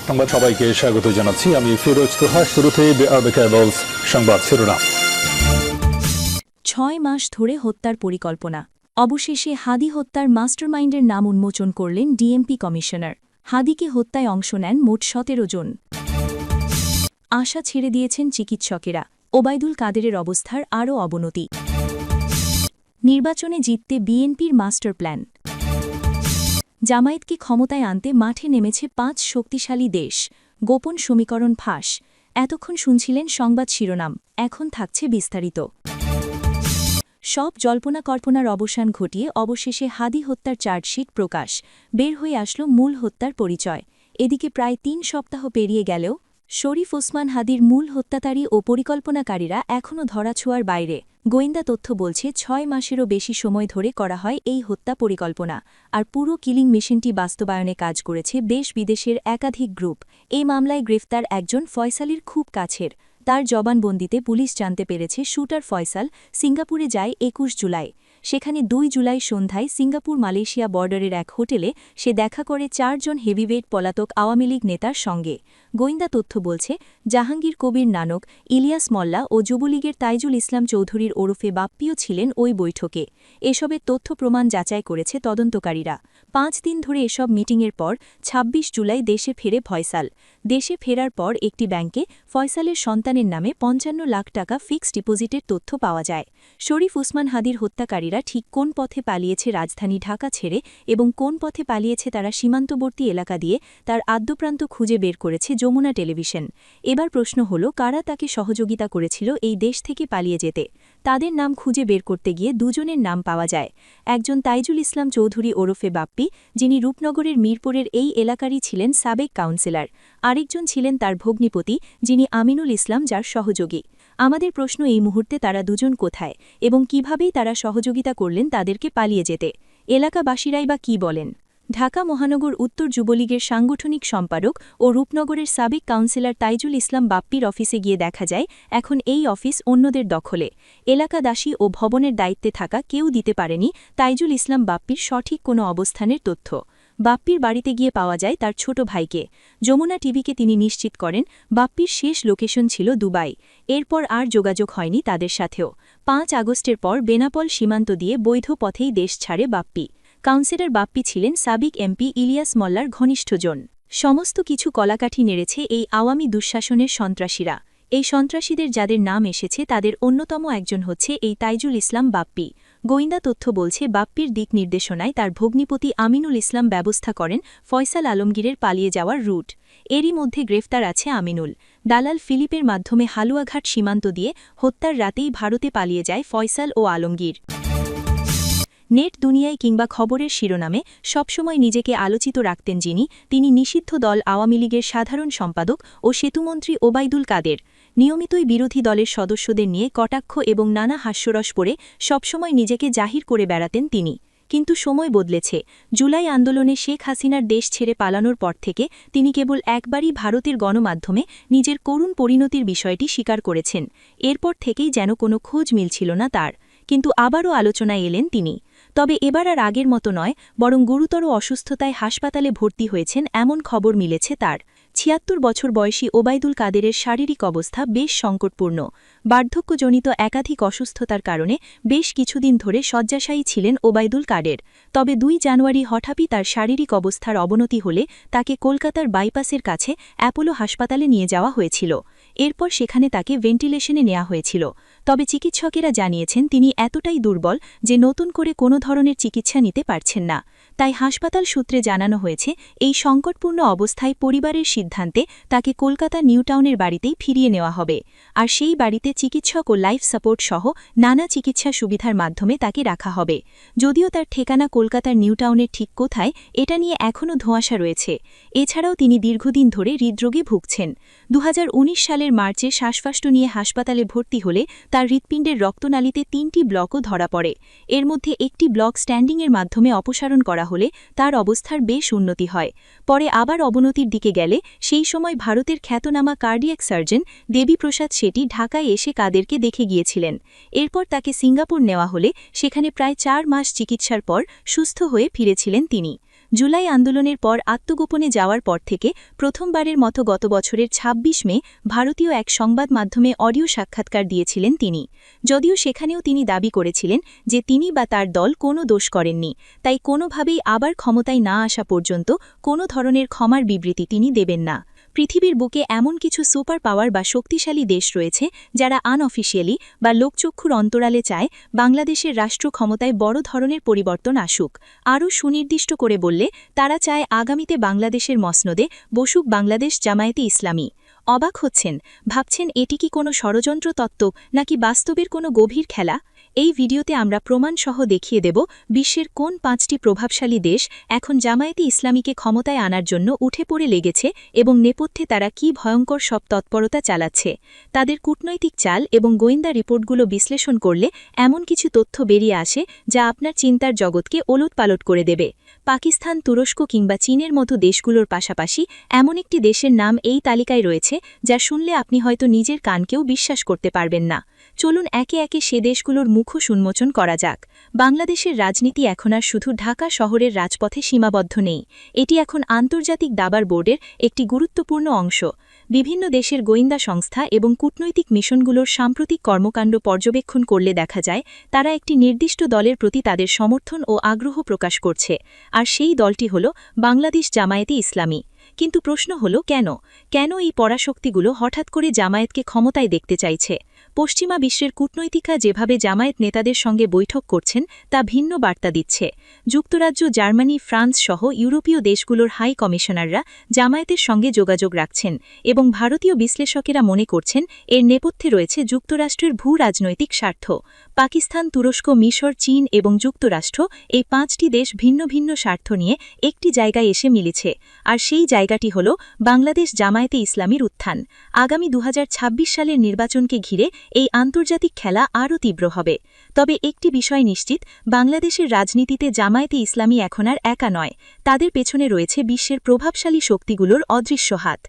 সংবাদ সবাইকে স্বাগত জানাচ্ছি। আমি ফিরোজ তোহা। শুরুতেই সংবাদ শিরোনাম। ৬ মাস ধরে হত্যার পরিকল্পনা। অবশেষে হাদি হত্যার মাস্টারমাইন্ডের নাম উন্মোচন করলেন ডিএমপি কমিশনার। হাদিকে হত্যায় অংশ নেন মোট ১৭ জন। আশা ছেড়ে দিয়েছেন চিকিৎসকেরা। ওবায়দুল কাদেরের অবস্থার আরও অবনতি। নির্বাচনে জিততে বিএনপির মাস্টার প্ল্যান। জামায়াতকে ক্ষমতায় আনতে মাঠে নেমেছে ৫ শক্তিশালী দেশ। গোপন সমীকরণ ফাঁস। এতক্ষণ শুনছিলেন সংবাদ শিরোনাম, এখন থাকছে বিস্তারিত। সব জল্পনা কল্পনার অবসান ঘটিয়ে অবশেষে হাদি হত্যার চার্জশিট প্রকাশ। বের হয়ে আসলো মূল হত্যার পরিচয়। এদিকে প্রায় ৩ সপ্তাহ পেরিয়ে গেলেও শরীফ ওসমান হাদির মূল হত্যাকারী ও পরিকল্পনাকারীরা এখনও ধরাছোঁয়ার বাইরে। গোয়েন্দা তথ্য বলছে ৬ মাসেরও বেশি সময় ধরে করা হয় এই হত্যা পরিকল্পনা। আর পুরো কিলিং মেশিনটি বাস্তবায়নে কাজ করেছে দেশ বিদেশের একাধিক গ্রুপ। এই মামলায় গ্রেফতার একজন ফয়সালির খুব কাছের। তার জবানবন্দিতে পুলিশ জানতে পেরেছে শুটার ফয়সাল সিঙ্গাপুরে যায় ২১ জুলাই। সেখানে ২ জুলাই সন্ধ্যায় সিঙ্গাপুর মালয়েশিয়া বর্ডারের এক হোটেলে সে দেখা করে ৪ জন হেভিওয়েট পলাতক আওয়ামী লীগ নেতার সঙ্গে। গোয়েন্দা তথ্য বলছে জাহাঙ্গীর কবির নানক, ইলিয়াস মোল্লা ও যুবলীগের তাইজুল ইসলাম চৌধুরীর ওরফে বাপ্পিও ছিলেন ওই বৈঠকে। এসবের তথ্য প্রমাণ যাচাই করেছে তদন্তকারীরা। ৫ দিন ধরে এসব মিটিংয়ের পর ২৬ জুলাই দেশে ফেরে ফয়সাল। দেশে ফেরার পর একটি ব্যাংকে ফয়সালের সন্তানের নামে ৫৫ লাখ টাকা ফিক্সড ডিপোজিটের তথ্য পাওয়া যায়। শরীফ ওসমান হাদির হত্যাকারীরা ঠিক কোন পথে পালিয়েছে রাজধানী ঢাকা ছেড়ে এবং কোন পথে পালিয়েছে তারা সীমান্তবর্তী এলাকা দিয়ে, তার আদ্যপ্রান্ত খুঁজে বের করেছে যমুনা টেলিভিশন। এবার প্রশ্ন হল, কারা তাকে সহযোগিতা করেছিল এই দেশ থেকে পালিয়ে যেতে। তাদের নাম খুঁজে বের করতে গিয়ে দুজনের নাম পাওয়া যায়। একজন তাইজুল ইসলাম চৌধুরী ওরফে বাপ্পি, যিনি রূপনগরের মিরপুরের এই এলাকারই ছিলেন সাবেক কাউন্সিলর। আরেকজন ছিলেন তার ভগ্নিপতি, যিনি আমিনুল ইসলাম, যার সহযোগী। আমাদের প্রশ্ন, এই মুহূর্তে তারা দুজন কোথায় এবং কিভাবেই তারা সহযোগিতা করলেন তাদেরকে পালিয়ে যেতে? এলাকাবাসীরাই বা কী বলেন? ঢাকা মহানগর উত্তর যুবলীগের সাংগঠনিক সম্পাদক ও রূপনগরের সাবেক কাউন্সিলর তাইজুল ইসলাম বাপ্পির অফিসে গিয়ে দেখা যায় এখন এই অফিস অন্যদের দখলে। এলাকাদাসী ও ভবনের দায়িত্বে থাকা কেউ দিতে পারেনি তাইজুল ইসলাম বাপ্পির সঠিক কোনো অবস্থানের তথ্য। বাপ্পির বাড়িতে গিয়ে পাওয়া যায় তার ছোট ভাইকে। যমুনা টিভিকে তিনি নিশ্চিত করেন বাপ্পির শেষ লোকেশন ছিল দুবাই। এরপর আর যোগাযোগ হয়নি তাদের সাথেও। ৫ আগস্টের পর বেনাপোল সীমান্ত দিয়ে বৈধ পথেই দেশ ছাড়ে বাপ্পি। কাউন্সিলর বাপ্পি ছিলেন সাবেক এমপি ইলিয়াস মোল্লার ঘনিষ্ঠজন। সমস্ত কিছু কলাকাঠি নেড়েছে এই আওয়ামী দুঃশাসনের সন্ত্রাসীরা। এই সন্ত্রাসীদের যাদের নাম এসেছে তাদের অন্যতম একজন হচ্ছে এই তাইজুল ইসলাম বাপ্পি। গোয়েন্দা তথ্য বলছে বাপ্পির দিক নির্দেশনায় তার ভগ্নিপতি আমিনুল ইসলাম ব্যবস্থা করেন ফয়সাল আলমগীরের পালিয়ে যাওয়ার রুট। এরই মধ্যে গ্রেফতার আছে আমিনুল। দালাল ফিলিপের মাধ্যমে হালুয়াঘাট সীমান্ত দিয়ে হত্যার রাতেই ভারতে পালিয়ে যায় ফয়সাল ও আলমগীর। নেট দুনিয়ায় কিংবা খবরের শিরোনামে সবসময় নিজেকে আলোচিত রাখতেন যিনি, তিনি নিষিদ্ধ দল আওয়ামী লীগের সাধারণ সম্পাদক ও সেতুমন্ত্রী ওবায়দুল কাদের। নিয়মিতই বিরোধী দলের সদস্যদের নিয়ে কটাক্ষ এবং নানা হাস্যরস পড়ে সবসময় নিজেকে জাহির করে বেড়াতেন তিনি। কিন্তু সময় বদলেছে। জুলাই আন্দোলনে শেখ হাসিনার দেশ ছেড়ে পালানোর পর থেকে তিনি কেবল একবারই ভারতের গণমাধ্যমে নিজের করুণ পরিণতির বিষয়টি স্বীকার করেছেন। এরপর থেকেই যেন কোনো খোঁজ মিলছিল না তার। কিন্তু আবারও আলোচনায় এলেন তিনি। তবে এবার আর আগের মতো নয়, বরং গুরুতর অসুস্থতায় হাসপাতালে ভর্তি হয়েছেন এমন খবর মিলেছে তার। ৭৬ বছর বয়সী ওবায়দুল কাদেরের শারীরিক অবস্থা বেশ সংকটপূর্ণ। বার্ধক্যজনিত একাধিক অসুস্থতার কারণে বেশ কিছুদিন ধরে শয্যাশায়ী ছিলেন ওবায়দুল কাদের। তবে ২ জানুয়ারি হঠাৎই তার শারীরিক অবস্থার অবনতি হলে তাকে কলকাতার বাইপাসের কাছে অ্যাপোলো হাসপাতালে নিয়ে যাওয়া হয়েছিল। এরপর সেখানে তাকে ভেন্টিলেশনে নেওয়া হয়েছিল। তবে চিকিৎসকেরা জানিয়েছেন তিনি এতটাই দুর্বল যে নতুন করে কোনো ধরনের চিকিৎসা নিতে পারছেন না। তাই হাসপাতাল সূত্রে জানানো হয়েছে এই সংকটপূর্ণ অবস্থায় পরিবারের সিদ্ধান্তে তাকে কলকাতা নিউটাউনের বাড়িতেই ফিরিয়ে নেওয়া হবে। আর সেই বাড়িতে চিকিৎসক ও লাইফ সাপোর্ট সহ নানা চিকিৎসা সুবিধার মাধ্যমে তাকে রাখা হবে। যদিও তার ঠিকানা কলকাতার নিউটাউনের ঠিক কোথায় এটা নিয়ে এখনও ধোঁয়াশা রয়েছে। এছাড়াও তিনি দীর্ঘদিন ধরে হৃদরোগে ভুগছেন। ২০১৯ সালের মার্চে শ্বাসকষ্ট নিয়ে হাসপাতালে ভর্তি হলে তার হৃৎপিণ্ডের রক্তনালীতে ৩টি ব্লকও ধরা পড়ে। এর মধ্যে একটি ব্লক স্ট্যান্ডিংয়ের মাধ্যমে অপসারণ করা হলে তার অবস্থার বেশ উন্নতি হয়। পরে আবার অবনতির দিকে গেলে সেই সময় ভারতের খ্যাতনামা কার্ডিয়াক সার্জন দেবীপ্রসাদ শেঠি ঢাকায় এসে কাদেরকে দেখে গিয়েছিলেন। এরপর তাকে সিঙ্গাপুর নেওয়া হলে সেখানে প্রায় ৪ মাস চিকিৎসার পর সুস্থ হয়ে ফিরেছিলেন তিনি। জুলাই আন্দোলনের পর আত্মগোপনে যাওয়ার পর থেকে প্রথমবারের মতো গত বছরের ২৬ মে ভারতীয় এক সংবাদ মাধ্যমে অডিও সাক্ষাৎকার দিয়েছিলেন তিনি। যদিও সেখানেও তিনি দাবি করেছিলেন যে তিনি বা তার দল কোনো দোষ করেননি, তাই কোনোভাবেই আবার ক্ষমতায় না আসা পর্যন্ত কোনো ধরনের ক্ষমার বিবৃতি তিনি দেবেন না। পৃথিবীর বুকে এমন কিছু সুপার পাওয়ার বা শক্তিশালী দেশ রয়েছে যারা আনঅফিসিয়ালি বা লোকচক্ষুর অন্তরালে চায় বাংলাদেশের রাষ্ট্র ক্ষমতায় বড় ধরনের পরিবর্তন আসুক। আরও সুনির্দিষ্ট করে বললে তারা চায় আগামীতে বাংলাদেশের মসনদে বসুক বাংলাদেশ জামায়াতে ইসলামী। অবাক হচ্ছেন, ভাবছেন এটি কি কোনো ষড়যন্ত্র তত্ত্ব নাকি বাস্তবের কোনো গভীর খেলা? এই ভিডিওতে আমরা প্রমাণসহ দেখিয়ে দেব বিশ্বের কোন ৫টি প্রভাবশালী দেশ এখন জামায়াতে ইসলামীকে ক্ষমতায় আনার জন্য উঠে পড়ে লেগেছে এবং নেপথ্যে তারা কি ভয়ঙ্কর সব তৎপরতা চালাচ্ছে। তাদের কূটনৈতিক চাল এবং গোয়েন্দা রিপোর্টগুলো বিশ্লেষণ করলে এমন কিছু তথ্য বেরিয়ে আসে যা আপনার চিন্তার জগৎকে ওলটপালট করে দেবে। পাকিস্তান, তুরস্ক কিংবা চীনের মতো দেশগুলোর পাশাপাশি এমন একটি দেশের নাম এই তালিকায় রয়েছে যা শুনলে আপনি হয়তো নিজের কানকেও বিশ্বাস করতে পারবেন না। চলুন একে একে সে দেশগুলোর মুখোশ উন্মোচন করা যাক। বাংলাদেশের রাজনীতি এখন আর শুধু ঢাকা শহরের রাজপথে সীমাবদ্ধ নেই, এটি এখন আন্তর্জাতিক দাবার বোর্ডের একটি গুরুত্বপূর্ণ অংশ। বিভিন্ন দেশের গোয়েন্দা সংস্থা এবং কূটনৈতিক মিশনগুলোর সাম্প্রতিক কর্মকাণ্ড পর্যবেক্ষণ করলে দেখা যায় তারা একটি নির্দিষ্ট দলের প্রতি তাদের সমর্থন ও আগ্রহ প্রকাশ করছে, আর সেই দলটি হল বাংলাদেশ জামায়াতে ইসলামী। কিন্তু প্রশ্ন হল কেন এই পরাশক্তিগুলো হঠাৎ করে জামায়াতকে ক্ষমতায় দেখতে চাইছে? পশ্চিমা বিশ্বের কূটনৈতিকরা যেভাবে জামায়াত নেতাদের সঙ্গে বৈঠক করছেন তা ভিন্ন বার্তা দিচ্ছে। যুক্তরাজ্য, জার্মানি, ফ্রান্স সহ ইউরোপীয় দেশগুলোর হাই কমিশনাররা জামায়াতের সঙ্গে যোগাযোগ রাখছেন এবং ভারতীয় বিশ্লেষকেরা মনে করছেন এর নেপথ্যে রয়েছে যুক্তরাষ্ট্রের ভূ-রাজনৈতিক স্বার্থ। পাকিস্তান, তুরস্ক, মিশর, চীন এবং যুক্তরাষ্ট্র এই ৫টি দেশ ভিন্ন ভিন্ন স্বার্থ নিয়ে একটি জায়গায় এসে মিলেছে, আর সেই জায়গাটি হল বাংলাদেশ জামায়াতে ইসলামীর উত্থান। আগামী ২০২৬ সালের নির্বাচনকে ঘিরে এই আন্তর্জাতিক খেলা আরও তীব্র হবে। তবে একটি বিষয় নিশ্চিত, বাংলাদেশের রাজনীতিতে জামায়াতে ইসলামী এখন আর একা নয়, তাদের পেছনে রয়েছে বিশ্বের প্রভাবশালী শক্তিগুলোর অদৃশ্য হাত।